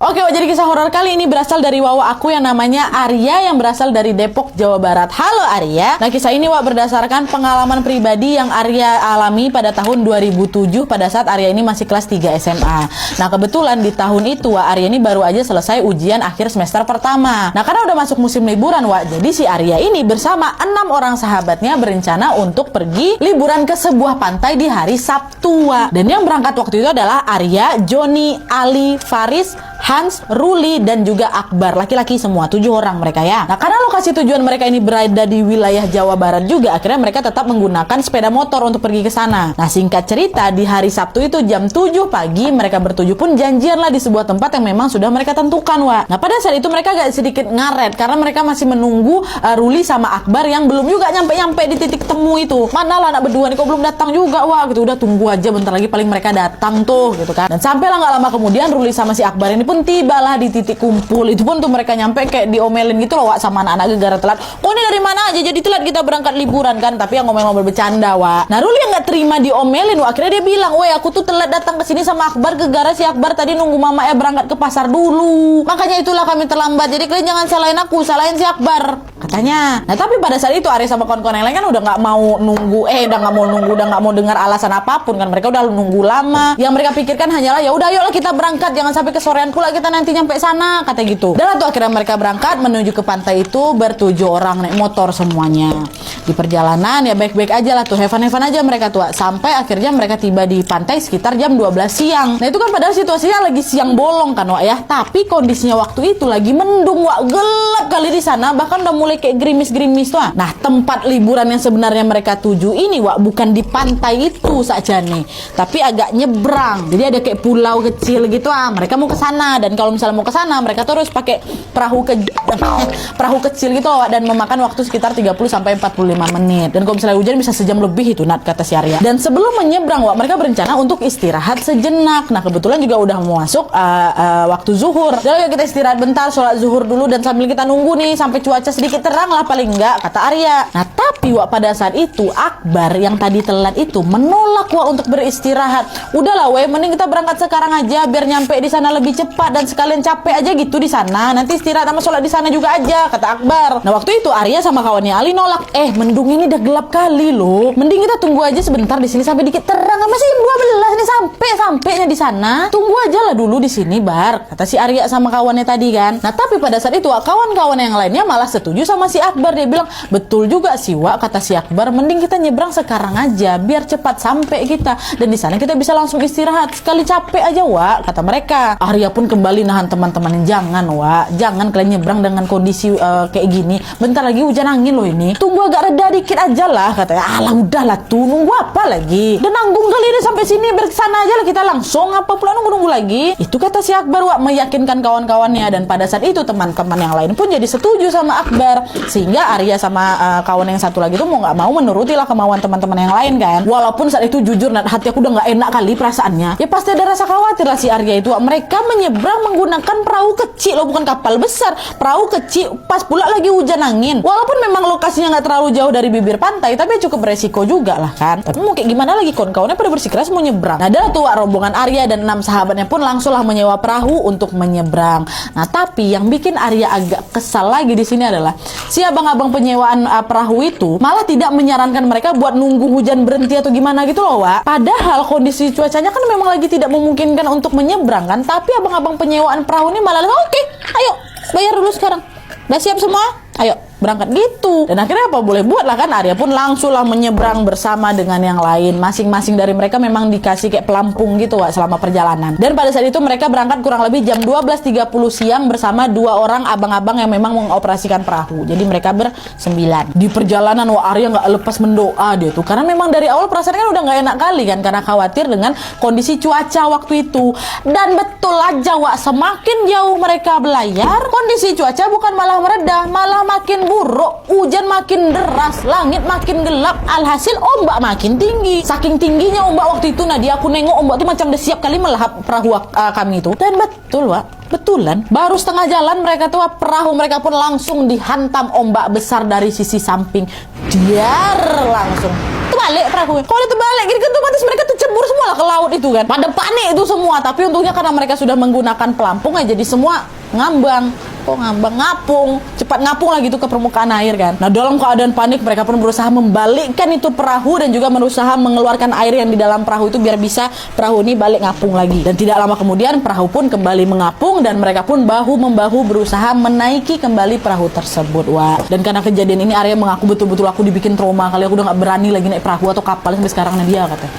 Oke, jadi kisah horor kali ini berasal dari wawa aku yang namanya Arya yang berasal dari Depok, Jawa Barat. Halo Arya. Nah, kisah ini berdasarkan pengalaman pribadi yang Arya alami pada tahun 2007 pada saat Arya ini masih kelas 3 SMA. Nah, kebetulan di tahun itu Arya ini baru aja selesai ujian akhir semester pertama. Nah, karena udah masuk musim liburan, jadi si Arya ini bersama 6 orang sahabatnya berencana untuk pergi liburan ke sebuah pantai di hari Sabtu, Dan yang berangkat waktu itu adalah Arya, Joni, Ali, Faris, Hans, Ruli, dan juga Akbar. Laki-laki semua, 7 orang mereka ya. Nah, karena lokasi tujuan mereka ini berada di wilayah Jawa Barat juga, akhirnya mereka tetap menggunakan sepeda motor untuk pergi ke sana. Nah, singkat cerita, di hari Sabtu itu jam 7 pagi, mereka bertujuh pun janjian lah di sebuah tempat yang memang sudah mereka tentukan, Nah, pada saat itu mereka agak sedikit ngaret, karena mereka masih menunggu Ruli sama Akbar yang belum juga nyampe-nyampe di titik temu itu. Mana lah anak berdua nih, kok belum datang juga, gitu. Udah tunggu aja, bentar lagi paling mereka datang tuh, gitu kan. Dan sampailah nggak lama kemudian, Ruli sama si Akbar ini pun tibalah di titik kumpul. Itu pun tuh mereka nyampe kayak diomelin gitu loh, sama anak-anak gegara telat. Kok ini dari mana aja jadi telat kita berangkat liburan kan? Tapi yang ngomel-ngomel bercanda, Nah, Ruli yang nggak terima diomelin, akhirnya dia bilang, aku tuh telat datang ke sini sama Akbar gegara si Akbar tadi nunggu mama ya berangkat ke pasar dulu. Makanya itulah kami terlambat. Jadi kalian jangan salahin aku, salahin si Akbar, katanya. Nah, tapi pada saat itu Arya sama kawan-kawan yang lain kan udah nggak mau nunggu, udah nggak mau dengar alasan apapun kan. Mereka udah nunggu lama. Yang mereka pikirkan hanyalah ya udah ayolah kita berangkat, jangan sampai kesorean pula kita nanti nyampe sana, kata gitu. Dan lalu akhirnya mereka berangkat menuju ke pantai itu ber-7 orang naik motor semuanya. Di perjalanan ya baik-baik aja lah tuh, have fun aja mereka tuh. Sampai akhirnya mereka tiba di pantai sekitar jam 12 siang. Nah, itu kan padahal situasinya lagi siang bolong kan, ya. Tapi kondisinya waktu itu lagi mendung, gelap kali di sana, bahkan udah mulai kayak gerimis-gerimis tuh. Nah, tempat liburan yang sebenarnya mereka tuju ini, bukan di pantai itu saja nih, tapi agak nyebrang. Jadi ada kayak pulau kecil gitu, mereka mau ke sana. Dan kalau misalnya mau ke sana, mereka tuh harus pakai perahu kecil gitu, dan memakan waktu sekitar 30 sampai 45 menit. Dan kalau misalnya hujan bisa sejam lebih itu, kata si Arya. Dan sebelum menyeberang, mereka berencana untuk istirahat sejenak. Nah, kebetulan juga udah mau masuk waktu zuhur. Jadi kita istirahat bentar, sholat zuhur dulu, dan sambil kita nunggu nih sampai cuaca sedikit terang lah paling enggak, kata Arya. Nah, tapi pada saat itu Akbar yang tadi telat itu menolak untuk beristirahat. Udahlah mending kita berangkat sekarang aja biar nyampe di sana lebih cepat dan sekalian capek aja gitu di sana. Nanti istirahat sama sholat di sana juga aja, kata Akbar. Nah, waktu itu Arya sama kawannya Ali nolak. Mendung ini udah gelap kali loh. Mending kita tunggu aja sebentar di sini sampai dikit terang. Masih jam 12 nih sampainya di sana. Tunggu aja lah dulu di sini, Bar, kata si Arya sama kawannya tadi kan. Nah, tapi pada saat itu kawan-kawan yang lainnya malah setuju sama si Akbar. Dia bilang, betul juga sih, kata si Akbar, mending kita nyebrang sekarang aja biar cepat sampai kita. Dan di sana kita bisa langsung istirahat. Sekali capek aja, kata mereka. Arya pun kembali nahan teman-teman, jangan kalian nyebrang dengan kondisi kayak gini. Bentar lagi hujan angin loh ini. Tunggu agak reda dikit aja lah, katanya. Alah udahlah tuh, nunggu apa lagi? Dan nanggung kali ini sampai sini, bersana aja lah kita langsung. Apa pula nunggu lagi? Itu kata si Akbar, meyakinkan kawan-kawannya. Dan pada saat itu teman-teman yang lain pun jadi setuju sama Akbar. Sehingga Arya sama kawan yang satu lagi tuh mau nggak mau menurutilah kemauan teman-teman yang lain kan. Walaupun saat itu jujur hati aku udah nggak enak kali perasaannya. Ya pasti ada rasa khawatir lah si Arya itu. Mereka menyeberang menggunakan perahu kecil loh, bukan kapal besar. Perahu kecil, pas pula lagi hujan angin. Walaupun memang lokasinya nggak terlalu jauh dari bibir pantai, tapi cukup beresiko juga lah kan. Tapi mau kayak gimana lagi, kawan-kawannya pada bersikeras mau nyebrang. Nah, ada tuh rombongan Arya dan 6 sahabatnya pun langsunglah menyewa perahu untuk menyeberang. Nah, tapi yang bikin Arya agak kesal lagi di sini adalah si abang-abang penyewaan perahu itu malah tidak menyarankan mereka buat nunggu hujan berhenti atau gimana gitu loh, Padahal kondisi cuacanya kan memang lagi tidak memungkinkan untuk menyeberang kan. Tapi abang-abang penyewaan perahu ini malah oke, ayo bayar dulu sekarang. Udah siap semua? Ayo berangkat gitu. Dan akhirnya apa boleh buat lah kan, Arya pun langsunglah menyeberang bersama dengan yang lain. Masing-masing dari mereka memang dikasih kayak pelampung gitu selama perjalanan. Dan pada saat itu mereka berangkat kurang lebih jam 12.30 siang bersama 2 orang abang-abang yang memang mengoperasikan perahu. Jadi mereka ber-9. Di perjalanan Arya nggak lepas mendoa dia tuh, karena memang dari awal perasaan kan udah nggak enak kali kan, karena khawatir dengan kondisi cuaca waktu itu. Dan betul aja semakin jauh mereka belayar, kondisi cuaca bukan malah mereda, malah makin buruk. Hujan makin deras, langit makin gelap, alhasil ombak makin tinggi. Saking tingginya ombak waktu itu, Nadia, aku nengok ombak tuh macam udah siap kali melahap perahu kami itu. Dan betul, betulan, baru setengah jalan mereka tuh, perahu mereka pun langsung dihantam ombak besar dari sisi samping. Langsung terbalik perahunya. Kalau dia terbalik gini kan otomatis mereka tercebur semua lah ke laut itu kan. Pada panik itu semua, tapi untungnya karena mereka sudah menggunakan pelampung ya jadi semua ngambang. Ngapung, cepat ngapung lagi tuh ke permukaan air kan. Nah, dalam keadaan panik mereka pun berusaha membalikkan itu perahu dan juga berusaha mengeluarkan air yang di dalam perahu itu biar bisa perahu ini balik ngapung lagi. Dan tidak lama kemudian perahu pun kembali mengapung dan mereka pun bahu membahu berusaha menaiki kembali perahu tersebut. Wah. Dan karena kejadian ini Arya mengaku betul-betul aku dibikin trauma kali, aku udah gak berani lagi naik perahu atau kapal sampai sekarang. Nah, dia katanya,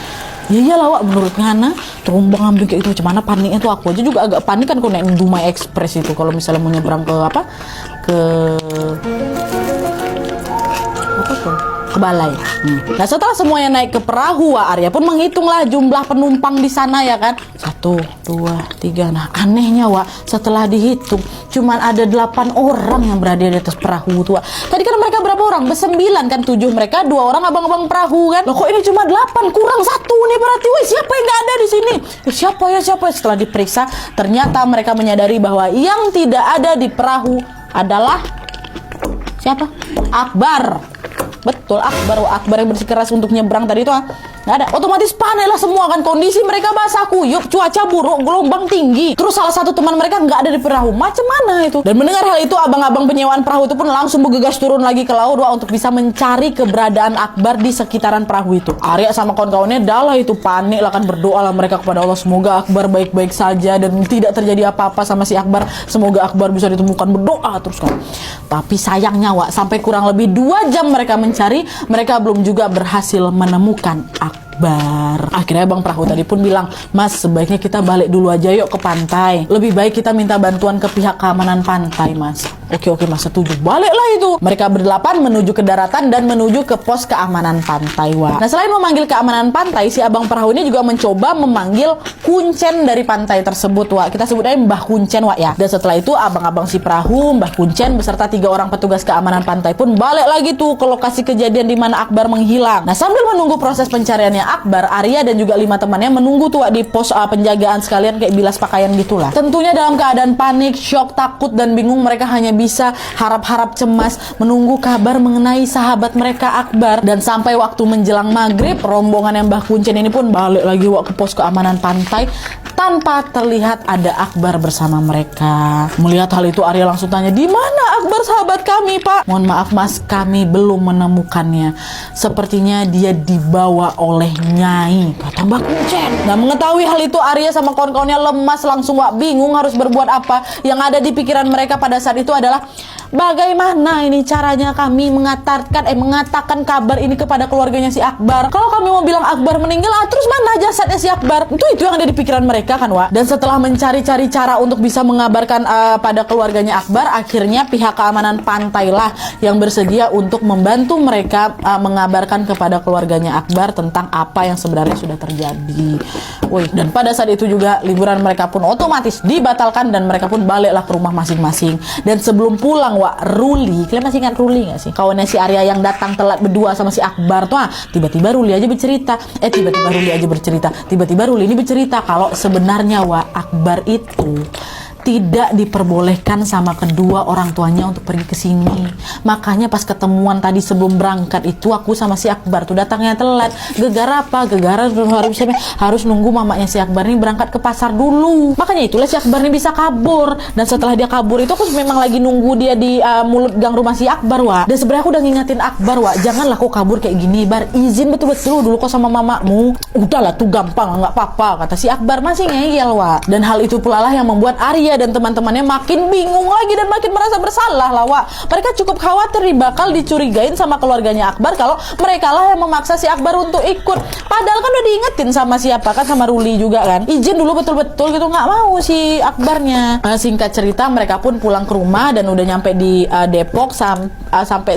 ya iyalah Wak, menurut Ngana terombang ambing kayak itu cuman paniknya tuh aku aja juga agak panik kan kalau naik Dumai Express itu kalau misalnya mau nyebrang ke Balai. Nah, setelah semuanya naik ke perahu, Arya pun menghitunglah jumlah penumpang di sana ya kan. 1, 2, 3. Nah, anehnya setelah dihitung cuman ada 8 orang yang berada di atas perahu tuh. Tadi kan mereka berapa orang? 9 kan, 7 mereka, 2 orang abang-abang perahu kan. Loh kok ini cuma 8 kurang 1 nih berarti. Wih, siapa yang nggak ada di sini? Siapa ya? Setelah diperiksa ternyata mereka menyadari bahwa yang tidak ada di perahu adalah siapa? Akbar. Betul, Akbar yang bersikeras untuk nyebrang tadi itu nggak ada. Otomatis panik lah semua kan, kondisi mereka basah kuyup, cuaca buruk, gelombang tinggi. Terus salah satu teman mereka nggak ada di perahu. Macam mana itu? Dan mendengar hal itu, abang-abang penyewaan perahu itu pun langsung bergegas turun lagi ke laut untuk bisa mencari keberadaan Akbar di sekitaran perahu itu. Arya sama kawan-kawannya dah itu panik lah kan, berdoa lah mereka kepada Allah semoga Akbar baik-baik saja dan tidak terjadi apa-apa sama si Akbar. Semoga Akbar bisa ditemukan, berdoa terus kan. Tapi sayangnya sampai kurang lebih 2 jam mereka mencari, mereka belum juga berhasil menemukan Akbar. Akhirnya bang perahu tadi pun bilang, Mas sebaiknya kita balik dulu aja yuk ke pantai. Lebih baik kita minta bantuan ke pihak keamanan pantai, Mas. Oke Mas, setuju. Baliklah itu. Mereka berdelapan menuju ke daratan dan menuju ke pos keamanan pantai. Nah, selain memanggil keamanan pantai, si abang perahu ini juga mencoba memanggil kuncen dari pantai tersebut. Kita sebut aja Mbah Kuncen ya. Dan setelah itu abang-abang si perahu, Mbah Kuncen beserta 3 orang petugas keamanan pantai pun balik lagi tuh ke lokasi kejadian di mana Akbar menghilang. Nah, sambil menunggu proses pencariannya Akbar, Arya dan juga 5 temannya menunggu di pos penjagaan sekalian kayak bilas pakaian gitulah. Tentunya dalam keadaan panik, syok, takut dan bingung, mereka hanya bisa harap-harap cemas menunggu kabar mengenai sahabat mereka Akbar. Dan sampai waktu menjelang maghrib, rombongan yang Mbah Kuncen ini pun balik lagi ke pos keamanan pantai tanpa terlihat ada Akbar bersama mereka. Melihat hal itu, Arya langsung tanya, di mana Akbar sahabat kami, Pak? Mohon maaf Mas, kami belum menemukannya. Sepertinya dia dibawa oleh Nyai, kata Mbah Kuncen. Nah, mengetahui hal itu, Arya sama kawan-kawannya lemas langsung bingung harus berbuat apa. Yang ada di pikiran mereka pada saat itu adalah bagaimana ini caranya kami mengatakan kabar ini kepada keluarganya si Akbar. Kalau kami mau bilang Akbar meninggal, terus mana jasadnya si Akbar? Itu yang ada di pikiran mereka kan, Dan setelah mencari-cari cara untuk bisa mengabarkan pada keluarganya Akbar, akhirnya pihak keamanan pantai lah yang bersedia untuk membantu mereka mengabarkan kepada keluarganya Akbar tentang apa yang sebenarnya sudah terjadi. Dan pada saat itu juga liburan mereka pun otomatis dibatalkan dan mereka pun baliklah ke rumah masing-masing. Dan sebelum pulang, Ruli, kalian masih ingat Ruli gak sih? Kawannya si Arya yang datang telat berdua sama si Akbar tuh, tiba-tiba Ruli ini bercerita kalau sebenarnya Akbar itu tidak diperbolehkan sama kedua orang tuanya untuk pergi ke sini. Makanya pas ketemuan tadi sebelum berangkat itu, aku sama si Akbar tuh datangnya telat. Gegara apa? Gegara harus nunggu mamanya si Akbar ini berangkat ke pasar dulu. Makanya itulah si Akbar ini bisa kabur. Dan setelah dia kabur itu, aku memang lagi nunggu dia di mulut gang rumah si Akbar, Dan sebenarnya aku udah ngingetin Akbar, janganlah kau kabur kayak gini, Bar. Izin betul-betul dulu kau sama mamamu. Udahlah tuh gampang, nggak apa-apa, kata si Akbar masih ngeyel, Dan hal itu pula lah yang membuat Arya dan teman-temannya makin bingung lagi dan makin merasa bersalah lah, Mereka cukup khawatir bakal dicurigain sama keluarganya Akbar kalau mereka lah yang memaksa si Akbar untuk ikut. Padahal kan udah diingetin sama siapa kan, sama Ruli juga kan. Izin dulu betul-betul gitu, nggak mau si Akbarnya. Singkat cerita, mereka pun pulang ke rumah dan udah nyampe di Depok sampai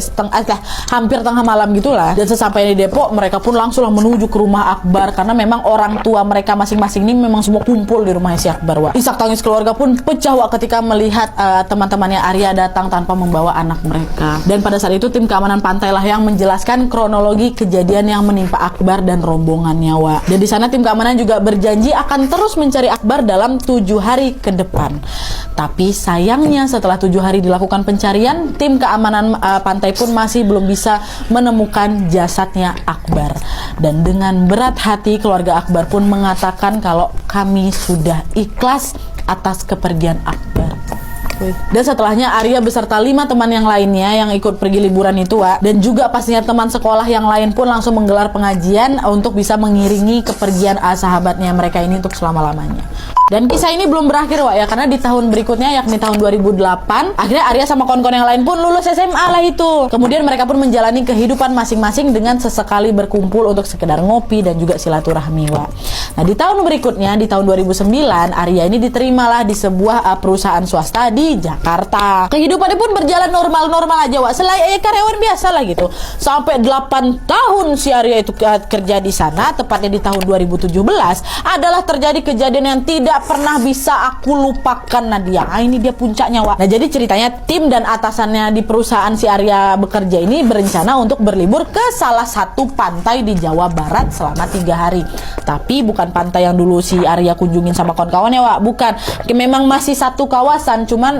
hampir tengah malam gitulah. Dan sesampainya di Depok, mereka pun langsung menuju ke rumah Akbar karena memang orang tua mereka masing-masing ini memang semua kumpul di rumah si Akbar, Isak tangis keluarga pun pecah Wak ketika melihat teman-temannya Arya datang tanpa membawa anak mereka. Dan pada saat itu tim keamanan pantai lah yang menjelaskan kronologi kejadian yang menimpa Akbar dan rombongannya Wak. Dan di sana tim keamanan juga berjanji akan terus mencari Akbar dalam 7 hari ke depan. Tapi sayangnya setelah 7 hari dilakukan pencarian, tim keamanan pantai pun masih belum bisa menemukan jasadnya Akbar. Dan dengan berat hati keluarga Akbar pun mengatakan kalau kami sudah ikhlas atas kepergian Akbar. Dan setelahnya Arya beserta 5 teman yang lainnya yang ikut pergi liburan itu Wak, dan juga pastinya teman sekolah yang lain pun langsung menggelar pengajian untuk bisa mengiringi kepergian sahabatnya mereka ini untuk selama-lamanya. Dan kisah ini belum berakhir Wak ya, karena di tahun berikutnya yakni tahun 2008 akhirnya Arya sama kawan-kawan yang lain pun lulus SMA lah itu. Kemudian mereka pun menjalani kehidupan masing-masing dengan sesekali berkumpul untuk sekedar ngopi dan juga silaturahmi Wak. Nah di tahun berikutnya, di tahun 2009 Arya ini diterimalah di sebuah perusahaan swasta di Jakarta. Kehidupannya pun berjalan normal-normal aja Wak, selain karyawan biasa lah gitu. Sampai 8 tahun si Arya itu kerja di sana, tepatnya di tahun 2017 adalah terjadi kejadian yang tidak pernah bisa aku lupakan Nadia. Nah, ini dia puncaknya Wak. Nah jadi ceritanya tim dan atasannya di perusahaan si Arya bekerja ini berencana untuk berlibur ke salah satu pantai di Jawa Barat selama 3 hari. Tapi bukan pantai yang dulu si Arya kunjungin sama kawan-kawannya Wak, bukan. Memang masih satu kawasan, cuman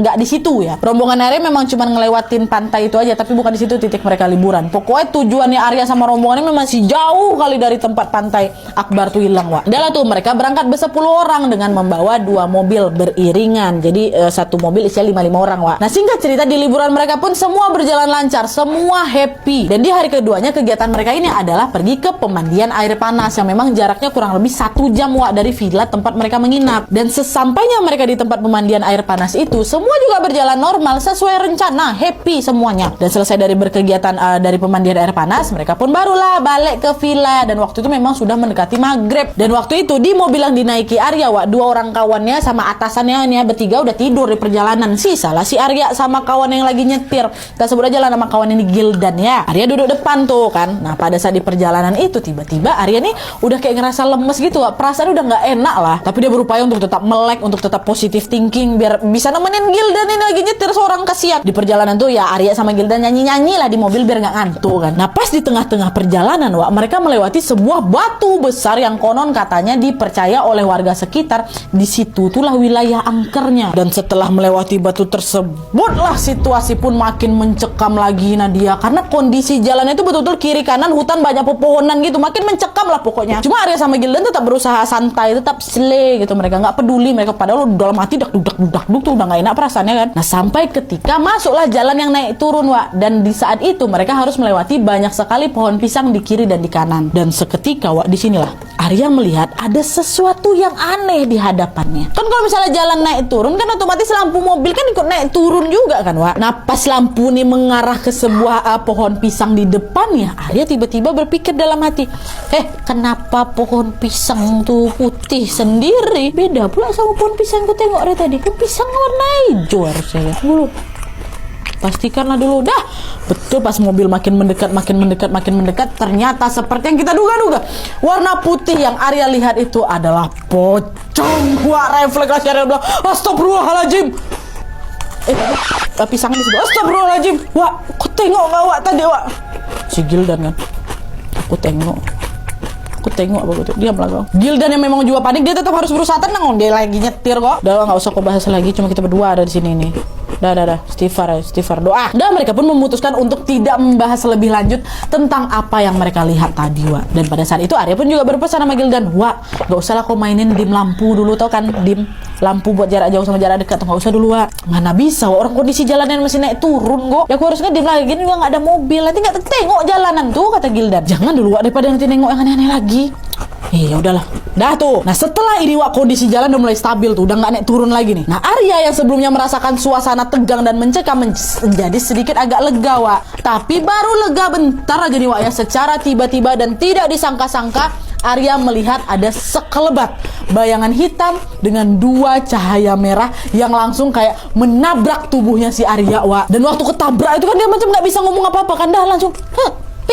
nggak di situ ya. Rombongan Arya memang cuman ngelewatin pantai itu aja, tapi bukan di situ titik mereka liburan. Pokoknya tujuannya Arya sama rombongannya memang masih jauh kali dari tempat pantai Akbar tuh hilang Wak. Udah lah tuh mereka berangkat ber-10 orang dengan membawa 2 mobil beriringan. Jadi satu mobil isinya 5 orang Wak. Nah singkat cerita di liburan mereka pun semua berjalan lancar, semua happy. Dan di hari keduanya kegiatan mereka ini adalah pergi ke pemandian air panas yang memang jaraknya kurang lebih 1 jam Wak dari villa tempat mereka menginap. Dan sesampainya mereka di tempat pemandian air panas itu, semua juga berjalan normal sesuai rencana, happy semuanya. Dan selesai dari berkegiatan dari pemandian air panas, mereka pun barulah balik ke villa. Dan waktu itu memang sudah mendekati maghrib. Dan waktu itu di mobil yang dinaiki Arya Wak, 2 orang kawannya sama atasannya ini bertiga udah tidur di perjalanan. Salah si Arya sama kawan yang lagi nyetir, kita sebut aja lah nama kawan ini Gildan ya. Arya duduk depan tuh kan. Nah pada saat di perjalanan itu tiba-tiba Arya nih udah kayak ngerasa lemes gitu Wak. Perasaan udah nggak enak lah. Tapi dia berupaya untuk tetap melek, untuk tetap positive thinking biar bisa nemenin Gildan ini lagi nyetir, seorang kasihan. Di perjalanan tuh ya Arya sama Gildan nyanyi-nyanyi lah di mobil biar nggak ngantuk kan. Nah pas di tengah-tengah perjalanan Wak, mereka melewati sebuah batu besar yang konon katanya dipercaya oleh warga sekitar di situ itulah wilayah angkernya. Dan setelah melewati batu tersebutlah situasi pun makin mencekam lagi Nadia, karena kondisi jalannya itu betul-betul kiri kanan hutan banyak pepohonan gitu, makin mencekam lah pokoknya. Cuma Arya sama Gildan tetap berusaha santai, tetap slay gitu, mereka nggak peduli, mereka padahal dalam hati dak-dudak tuh udah nggak enak perasaannya kan. Nah sampai ketika masuklah jalan yang naik turun Wak, dan di saat itu mereka harus melewati banyak sekali pohon pisang di kiri dan di kanan. Dan seketika Wak, disinilah Arya melihat ada sesuatu yang aneh di hadapannya. Kan kalau misalnya jalan naik turun kan otomatis lampu mobil kan ikut naik turun juga kan Wak. Nah pas lampu ini mengarah ke sebuah pohon pisang di depannya, Arya tiba-tiba berpikir dalam hati, kenapa pohon pisang tuh putih sendiri? Beda pula sama pohon pisang ku tengok dari tadi. Pohon pisang warna hijau harusnya dulu. Pastikanlah dulu. Dah betul pas mobil makin mendekat, ternyata seperti yang kita duga-duga, warna putih yang Arya lihat itu adalah pocong. Wah, refleks Arya bilang, astagfirullahaladzim. Pisangnya disebut astagfirullahaladzim. Wah, kau tengok gak Wak tadi Wak? Si Gildan kan, aku tengok apa gitu, dia belakang. Gildan yang memang juga panik, dia tetap harus berusaha tenang, dia lagi nyetir kok. Udah nggak usah kau bahas lagi, cuma kita berdua ada di sini nih. Dah, istighfar doa. Dan mereka pun memutuskan untuk tidak membahas lebih lanjut tentang apa yang mereka lihat tadi Wak. Dan pada saat itu Arya pun juga berpesan sama Gildan, Wak, gak usah lah kau mainin dim lampu dulu, tau kan dim lampu buat jarak jauh sama jarak dekat, gak usah dulu Wak. Mana bisa Wak, orang kondisi jalanan masih naik turun kok. Ya aku harus ngedim lagi, gini juga gak ada mobil, nanti gak tengok jalanan tuh, kata Gildan. Jangan dulu Wak, daripada nanti nengok yang aneh-aneh lagi. Ya udahlah. Dah tuh. Nah setelah ini Wak, kondisi jalan udah mulai stabil tuh, udah nggak naik turun lagi nih. Nah Arya yang sebelumnya merasakan suasana tegang dan mencekam menjadi sedikit agak lega Wak. Tapi baru lega bentar aja nih Wak ya, secara tiba-tiba dan tidak disangka-sangka Arya melihat ada sekelebat bayangan hitam dengan 2 cahaya merah yang langsung kayak menabrak tubuhnya si Arya Wak. Dan waktu ketabrak itu kan dia macam nggak bisa ngomong apa-apa kan, dah langsung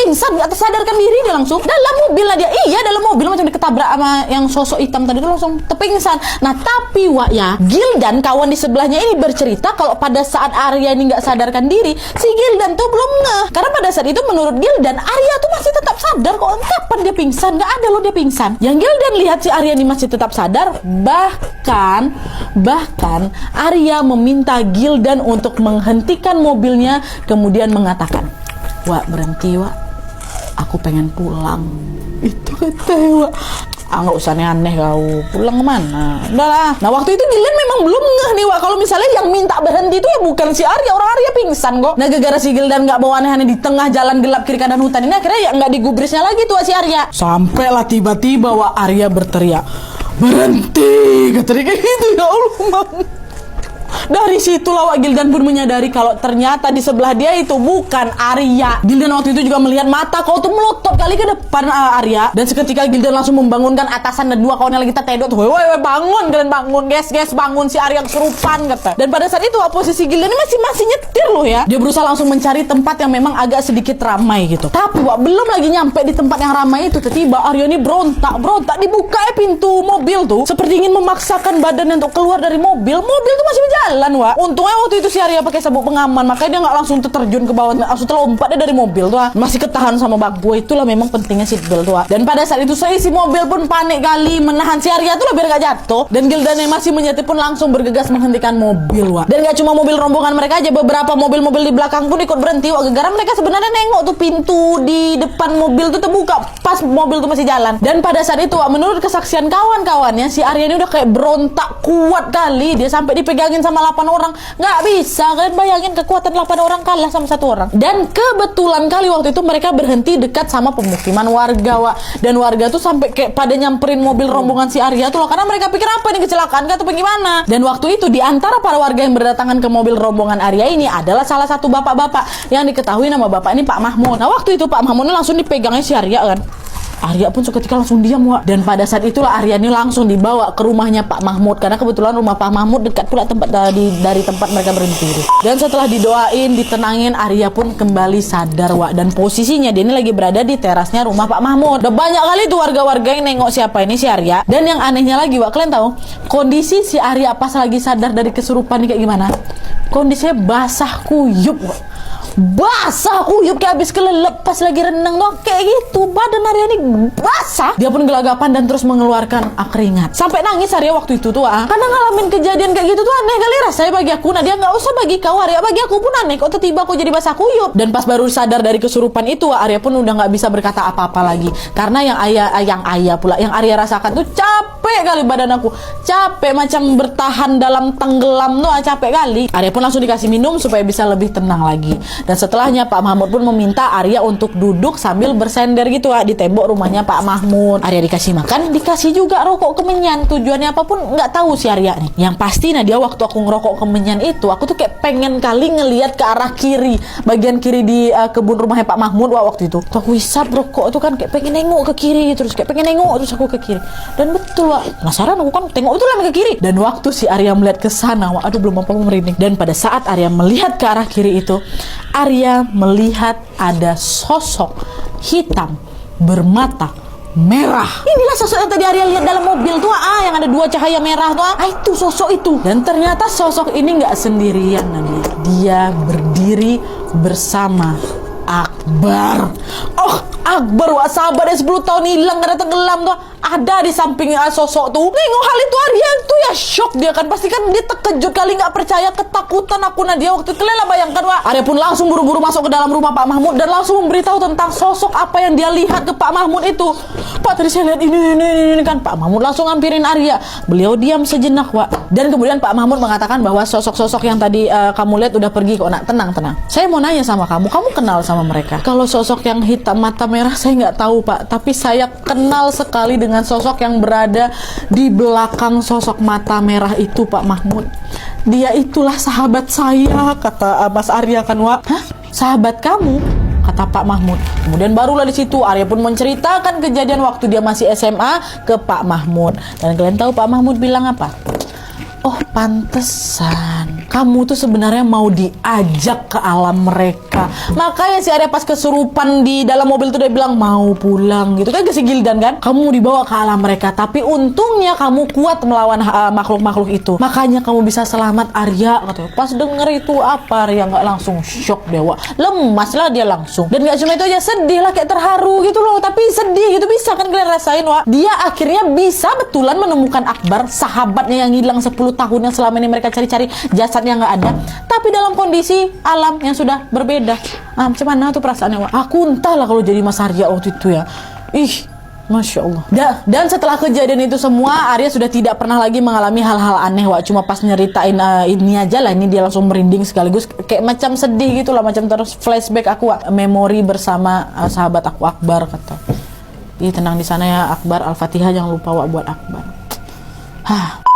pingsan, nggak tersadarkan diri dia langsung. Dalam mobil lah dia, iya dalam mobil macam diketabrak sama yang sosok hitam tadi itu langsung terpingsan. Nah tapi Wak ya, Gildan kawan di sebelahnya ini bercerita kalau pada saat Arya ini nggak sadarkan diri, si Gildan tuh belum ngeh. Karena pada saat itu menurut Gildan, Arya tuh masih tetap sadar kok. Kapan dia pingsan? Nggak ada loh dia pingsan. Yang Gildan lihat si Arya ini masih tetap sadar, bahkan Arya meminta Gildan untuk menghentikan mobilnya, kemudian mengatakan, "Wak, berhenti Wak, aku pengen pulang." Itu kata Wak. Nggak usah aneh kau, pulang kemana? Udah lah. Nah waktu itu Gildan memang belum ngeh nih Wak, kalau misalnya yang minta berhenti itu ya bukan si Arya, orang Arya pingsan kok. Nah gara-gara si Gildan nggak bawa aneh-aneh di tengah jalan gelap kiri kanan hutan ini, akhirnya ya nggak digubrisnya lagi tuh si Arya. Sampailah tiba-tiba Wak Arya berteriak, "Berhenti!" Katanya kayak gitu, ya Allah Bang. Dari situlah Wak Gildan pun menyadari kalau ternyata di sebelah dia itu bukan Arya. Gildan waktu itu juga melihat mata kau tuh melotot kali ke depan Arya. Dan seketika Gildan langsung membangunkan atasan dan dua kawan yang lagi tertedok tuh. Woi bangun kalian, bangun guys bangun, si Arya kesurupan kata. Dan pada saat itu Wak, posisi Gildan ini masih nyetir loh ya. Dia berusaha langsung mencari tempat yang memang agak sedikit ramai gitu. Tapi Wak belum lagi nyampe di tempat yang ramai itu, tiba-tiba Arya ini berontak dibuka pintu mobil tuh seperti ingin memaksakan badannya untuk keluar dari mobil. Mobil tuh masih berjalan Wak. Untungnya waktu itu si Arya pakai sabuk pengaman, makanya dia nggak langsung terjun ke bawah, langsung terlompat dia dari mobil tuh Wak. Masih ketahan sama bangku. Itulah memang pentingnya seatbelt tuh Wak. Dan pada saat itu seisi mobil pun panik kali menahan si Arya tuh biar nggak jatuh. Dan Gildan yang masih menyetir pun langsung bergegas menghentikan mobil Wak. Dan nggak cuma mobil rombongan mereka aja, beberapa mobil-mobil di belakang pun ikut berhenti Wak. Gara-gara mereka sebenarnya nengok tuh pintu di depan mobil tuh terbuka pas mobil tuh masih jalan. Dan pada saat itu Wak, menurut kesaksian kawan-kawannya, si Arya ini udah kayak berontak kuat kali. Dia sampai dipegangin sama 8 orang. Nggak bisa, kalian bayangin kekuatan 8 orang kalah sama 1 orang. Dan kebetulan kali waktu itu mereka berhenti dekat sama pemukiman warga Wak. Dan warga tuh sampai kayak pada nyamperin mobil rombongan si Arya tuh loh, karena mereka pikir apa ini kecelakaan atau bagaimana. Dan waktu itu di antara para warga yang berdatangan ke mobil rombongan Arya ini adalah salah satu bapak-bapak yang diketahui nama bapak ini Pak Mahmud. Nah waktu itu Pak Mahmud ini langsung dipegangnya si Arya kan. Arya pun seketika langsung diam Wak. Dan pada saat itulah Arya ini langsung dibawa ke rumahnya Pak Mahmud, karena kebetulan rumah Pak Mahmud dekat pula tempat dari tempat mereka berhenti. Dan setelah didoain, ditenangin, Arya pun kembali sadar Wak. Dan posisinya dia ini lagi berada di terasnya rumah Pak Mahmud. Udah banyak kali tuh warga-warga yang nengok siapa ini si Arya. Dan yang anehnya lagi Wak, kalian tahu kondisi si Arya pas lagi sadar dari kesurupan ini kayak gimana? Kondisinya basah kuyup Wak. Basah kuyup kayak habis kelelep pas lagi renang tuh kayak gitu. Badan Arya ini basah. Dia pun gelagapan dan terus mengeluarkan keringat. Sampai nangis Arya waktu itu tuh karena ngalamin kejadian kayak gitu tuh aneh kali rasanya bagi aku. Nah dia nggak usah bagi kau Arya, bagi aku pun aneh kok tiba-tiba aku jadi basah kuyup. Dan pas baru sadar dari kesurupan itu Arya pun udah nggak bisa berkata apa-apa lagi. Karena yang Arya rasakan tuh capek kali badan aku. Capek macam bertahan dalam tenggelam tuh capek kali. Arya pun langsung dikasih minum supaya bisa lebih tenang lagi. Dan setelahnya Pak Mahmud pun meminta Arya untuk duduk sambil bersender gitu di tembok rumahnya Pak Mahmud. Arya dikasih makan, dikasih juga rokok kemenyan. Tujuannya apapun nggak tahu si Arya nih. Yang pasti dia waktu aku ngerokok kemenyan itu, aku tuh kayak pengen kali ngelihat ke arah kiri, bagian kiri di kebun rumahnya Pak Mahmud waktu itu. Tuh aku hisap rokok tuh kan kayak pengen nengok ke kiri terus, kayak pengen nengok terus aku ke kiri. Dan betul penasaran aku kan tengok itu lama ke kiri. Dan waktu si Arya melihat ke sana, aduh belum apa-apa merinding. Dan pada saat Arya melihat ke arah kiri itu, Arya melihat ada sosok hitam bermata merah. Inilah sosok yang tadi Arya lihat dalam mobil tuh yang ada 2 cahaya merah tuh itu sosok itu. Dan ternyata sosok ini nggak sendirian Nadia. Dia berdiri bersama Akbar. Oh Akbar sahabat yang 10 tahun hilang karena tenggelam tuh ada di samping sosok tuh. Nengok hal itu Arya tuh ya shock dia kan, pasti kan dia terkejut kali, nggak percaya, ketakutan aku Nadia waktu itu. Kalian bayangkan Arya pun langsung buru-buru masuk ke dalam rumah Pak Mahmud dan langsung memberitahu tentang sosok apa yang dia lihat ke Pak Mahmud itu. Pak tadi saya lihat ini kan. Pak Mahmud langsung ngampirin Arya. Beliau diam sejenak dan kemudian Pak Mahmud mengatakan bahwa sosok-sosok yang tadi kamu lihat udah pergi kok. Nak, tenang. Saya mau nanya sama kamu kenal sama mereka? Kalau sosok yang hitam mata merah saya nggak tahu Pak, tapi saya kenal sekali dengan sosok yang berada di belakang sosok mata merah itu Pak Mahmud. Dia itulah sahabat saya, kata Mas Arya kan Wak. Hah? Sahabat kamu? Kata Pak Mahmud. Kemudian barulah di situ Arya pun menceritakan kejadian waktu dia masih SMA ke Pak Mahmud. Dan kalian tahu Pak Mahmud bilang apa? Oh pantesan kamu tuh sebenarnya mau diajak ke alam mereka. Makanya si Arya pas kesurupan di dalam mobil tuh dia bilang mau pulang gitu kan, ke si Gildan kan. Kamu dibawa ke alam mereka, tapi untungnya kamu kuat melawan makhluk-makhluk itu. Makanya kamu bisa selamat Arya katanya. Pas denger itu apa Arya nggak langsung shock dewa. Lemas lah dia langsung. Dan nggak cuma itu aja, sedih lah kayak terharu gitu loh. Tapi sedih gitu bisa kan kalian rasain wah. Dia akhirnya bisa betulan menemukan Akbar, sahabatnya yang hilang 10 tahun yang selama ini mereka cari-cari, jasadnya nggak ada, tapi dalam kondisi alam yang sudah berbeda. Macam mana tuh perasaannya wak? Aku entahlah kalau jadi Mas Arya waktu itu ya. Masya Allah. Dan setelah kejadian itu semua, Arya sudah tidak pernah lagi mengalami hal-hal aneh wak. Cuma pas nyeritain ini aja lah, ini dia langsung merinding sekaligus kayak macam sedih gitu lah, macam terus flashback aku wak. Memori bersama sahabat aku Akbar kata. Tenang di sana ya Akbar, Al-Fatihah jangan lupa wak buat Akbar.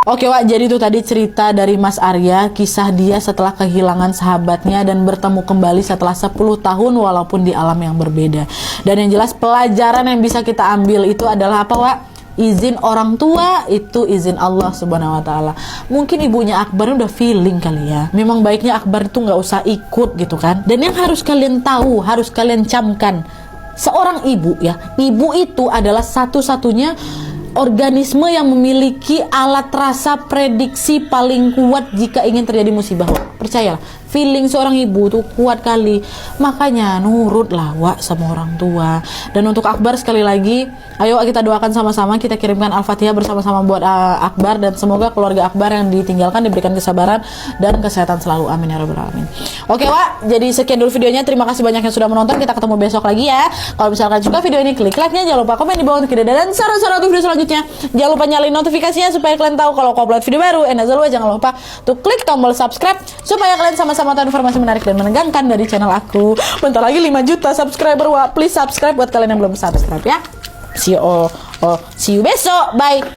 Oke wak, jadi itu tadi cerita dari Mas Arya, kisah dia setelah kehilangan sahabatnya dan bertemu kembali setelah 10 tahun walaupun di alam yang berbeda. Dan yang jelas pelajaran yang bisa kita ambil itu adalah apa wak? Izin orang tua itu izin Allah subhanahu wa ta'ala. Mungkin ibunya Akbar udah feeling kali ya, memang baiknya Akbar itu nggak usah ikut gitu kan. Dan yang harus kalian tahu, harus kalian camkan, seorang ibu ya, ibu itu adalah satu-satunya organisme yang memiliki alat rasa prediksi paling kuat jika ingin terjadi musibah. Percayalah, feeling seorang ibu tuh kuat kali. Makanya nurutlah wak sama orang tua. Dan untuk Akbar sekali lagi, ayo kita doakan sama-sama, kita kirimkan Al-Fatihah bersama-sama buat Akbar, dan semoga keluarga Akbar yang ditinggalkan diberikan kesabaran dan kesehatan selalu, amin ya rabbal alamin. Oke wak, jadi sekian dulu videonya, terima kasih banyak yang sudah menonton, kita ketemu besok lagi ya. Kalau misalkan suka video ini, klik like-nya, jangan lupa komen di bawah untuk ide dan saran-saran untuk video selanjutnya. Jangan lupa nyalain notifikasinya supaya kalian tahu kalau aku upload video baru. And as always, jangan lupa untuk klik tombol subscribe supaya kalian sama-sama tahu informasi menarik dan menegangkan dari channel aku. Bentar lagi 5 juta subscriber wak, please subscribe buat kalian yang belum subscribe ya. See you besok, bye.